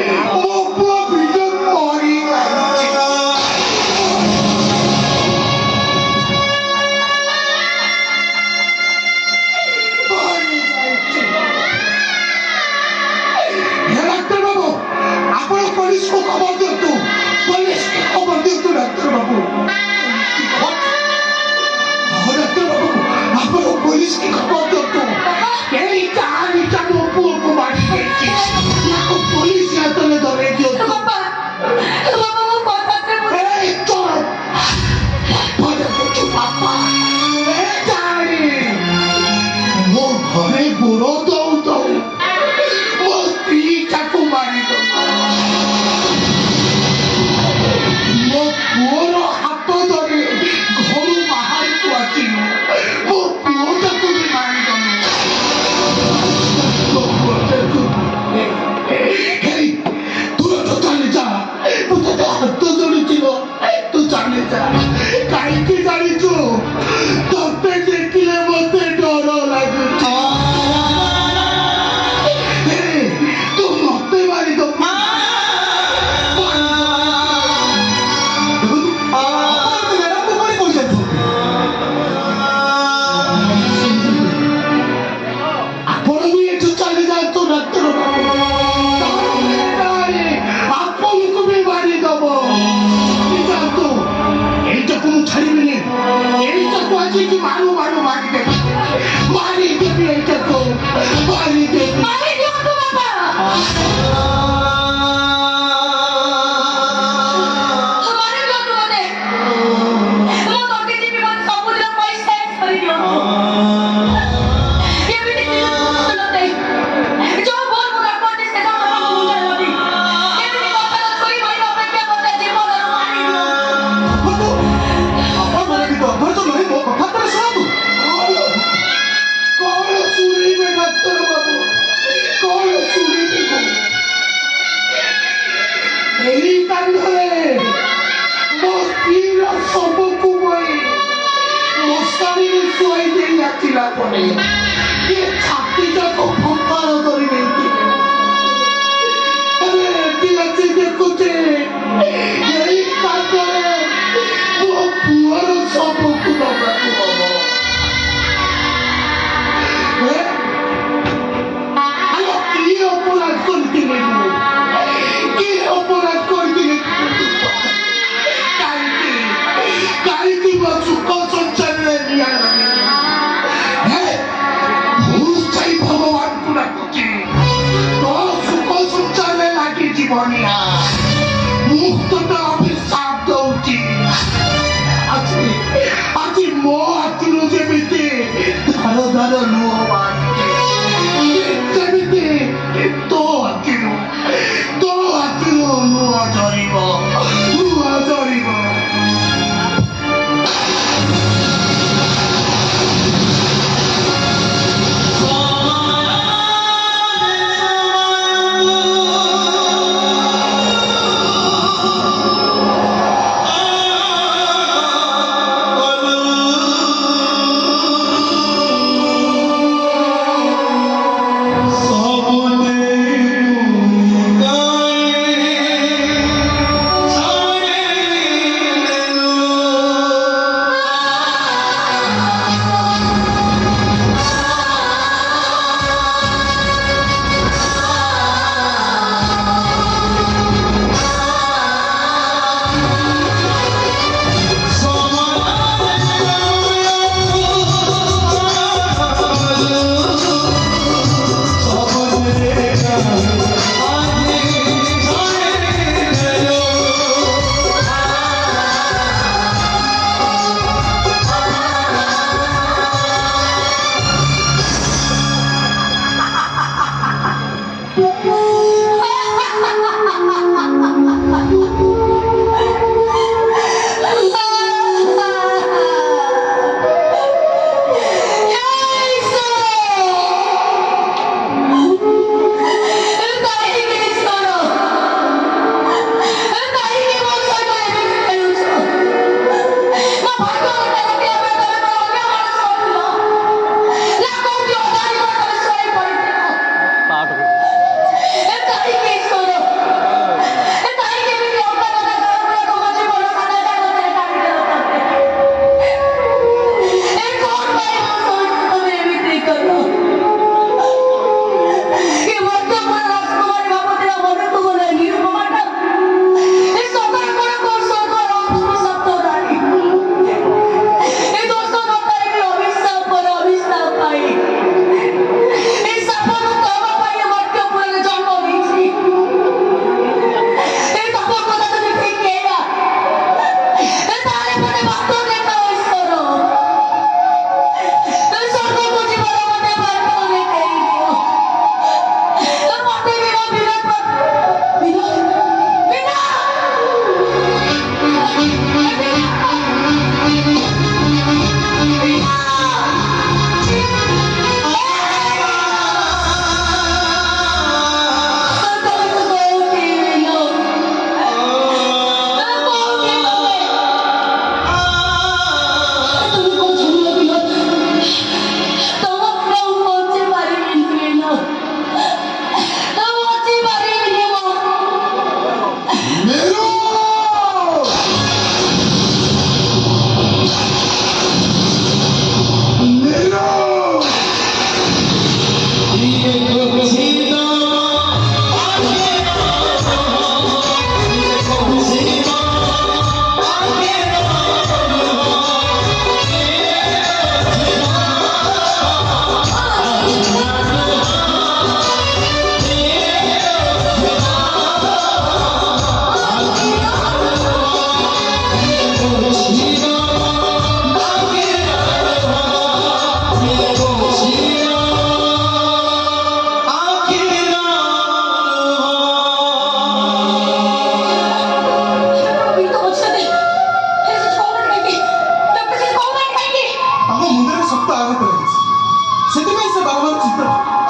Mo può pigliare fuori ডাক্তারবাবু, আপনার পুলিশকে খবর দিত, পুলিশকে খবর দিত ডাক্তারবাবু। ডাক্তারবাবু, আপনার পুলিশকে খবর দিত। এই কাহিনীটা ମୋ ପୁଅକୁ ମାରି ଦେଇଛି। ତାକୁ ପୋଲିସ ହାତରେ ଧରେଇ ଦିଅନ୍ତୁ। ଏଇ ଚୋର! ବାପା ଦେଖୁଛୁ ବାପା, ଏ କାହାଣୀ ମୋ ଘରେ ଗୋଡ଼ ଦଉ ଦଉ ମୋ ସ୍ତ୍ରୀଟାକୁ ମାରିଦେବ। ମୋ ପୁଅର ହାତ ଧରି ଘରୁ ବାହାରକୁ ଆସିଲୁ, ମୋ ପୁଅଟାକୁ ବି ମାରିଦେବ। Hey, तू तो चाले जा, तू तो हाथ जोड़ीची लो, तू चाले जा, काहींकी जाणीचु, तोते देखिले मते डर लाଗୁଛି। Hey, तू मते मारी दो। ଆପଣ ବି ଏଠୁ ଚାଲି ଯାଆନ୍ତୁ ଡାକ୍ତରବାବୁ। ଆପଣଙ୍କୁ ବି ମାରିଦେବ। ଯାଆନ୍ତୁ, ଏଇଟାକୁ ମୁଁ ଛାଡ଼ିବିନି। ଏଇଟାକୁ ଆଜିକି ମାରୁ ମାରୁ ମାରିଦେବି, ମାରିଦେବି, ଏଇଟାକୁ ମାରିଦେବି। କଣ ଶୁଣିବେ ଡାକ୍ତର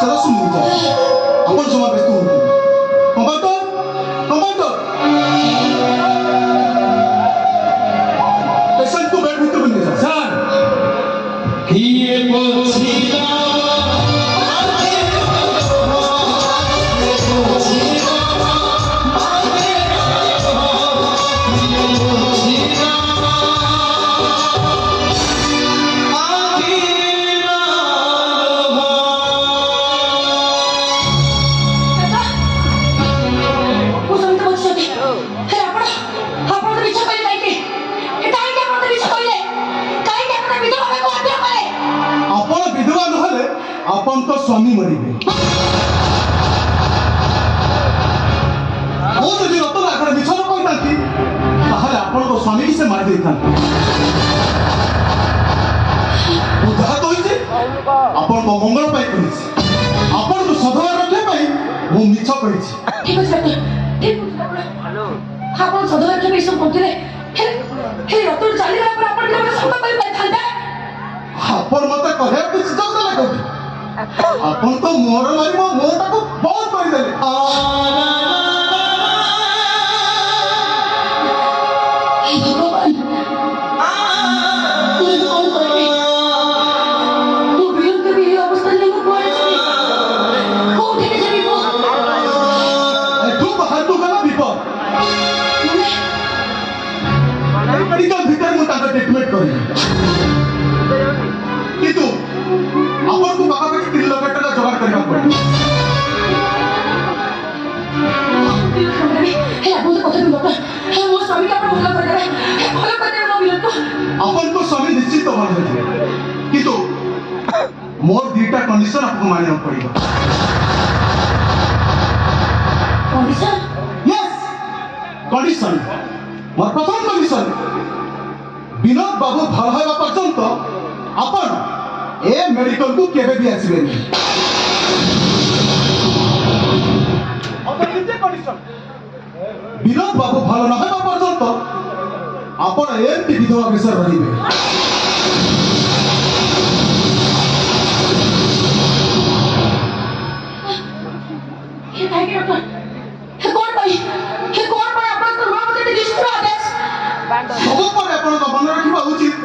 ସେଟା ଶୁଣିବୁ ଆପଣ ଜମା ବ୍ୟସ୍ତ ହୁଅନ୍ତୁ କମ୍ପାଉଣ୍ଡର पेशेंट को बेड ভিতরে নিয়ে যান স্যার কিয়ে বলছিলা अपन तो स्वामी मरिबे ओ जदि रतन आखरे मिछन कहतांती ताहले अपन को स्वामी की से मार देतांती ओ जहा कहिছে अपन को मंगल पाई कहिছে अपन को सधवा रखे पाई वो मिछ कहिছে ठीक है डॉक्टर ठीक हेलो आपण सधवा रखे सब कहते हे रतन चाली गला पर आपण के सब पाई पाई थांदा अपन मते कहे कुछ जग लागो अपन तो मोर मारिबो मोटा को बहुत मारी देले हे भगवान तुझे कौन करे तू बिल के भी अवस्था में कोई को देखे जबी को तू बाहर तू गला विपद मेडिकल भीतर मु ताका ट्रीटमेंट करी किंतु अपन को बाबा के 3 लाख टका जोगाड़ करबा पड़ी हे अपन को कथन डॉक्टर हे वो स्वामी का भला कर दे भला कर दे वो बिल को अपन को स्वामी निश्चित भल हो किंतु मोर दीटा कंडीशन आपको मानना पड़ेगा कंडीशन यस कंडीशन मोर प्रथम कंडीशन विनोद बाबू भल होगा पर्यंत अपन ए मेडिकल को केबे भी आसीबे विनोद बाबू भल न होगा पर्यंत अपन एमती विधवा विषय रहिबे हे भाई के डॉक्टर हे कौन भाई अपन को मां बते डिस्ट्रो आदेश सब पर अपन को मन रखिबा उचित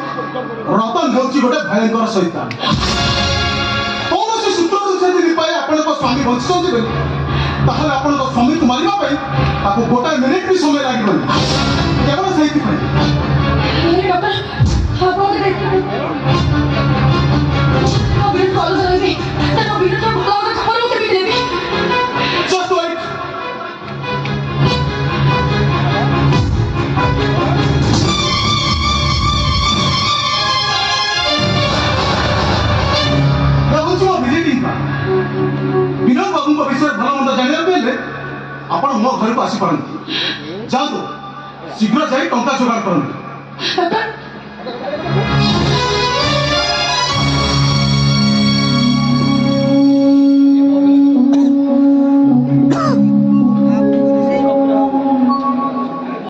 रतन हेउची गोटे भयंकर शैतान कौन से सूत्र से यदि पाए अपन को स्वामी बंचित दिबे ताहले अपन को स्वामी को मारिबा पई ताको गोटा मिनिट भी समय लागिबनी केवल सही पई हे डॉक्टर आप को देखते वो बिल कॉल करेंगे तो बिल तो भला होगा खबर होके भी देबी जस्ट वेट विनोद बाबू को विषय भल मंद जानिया बेले आपण मो घर को आसी पारंती जाओ शीघ्र जाई टंका जोगाड़ करंती डॉक्टर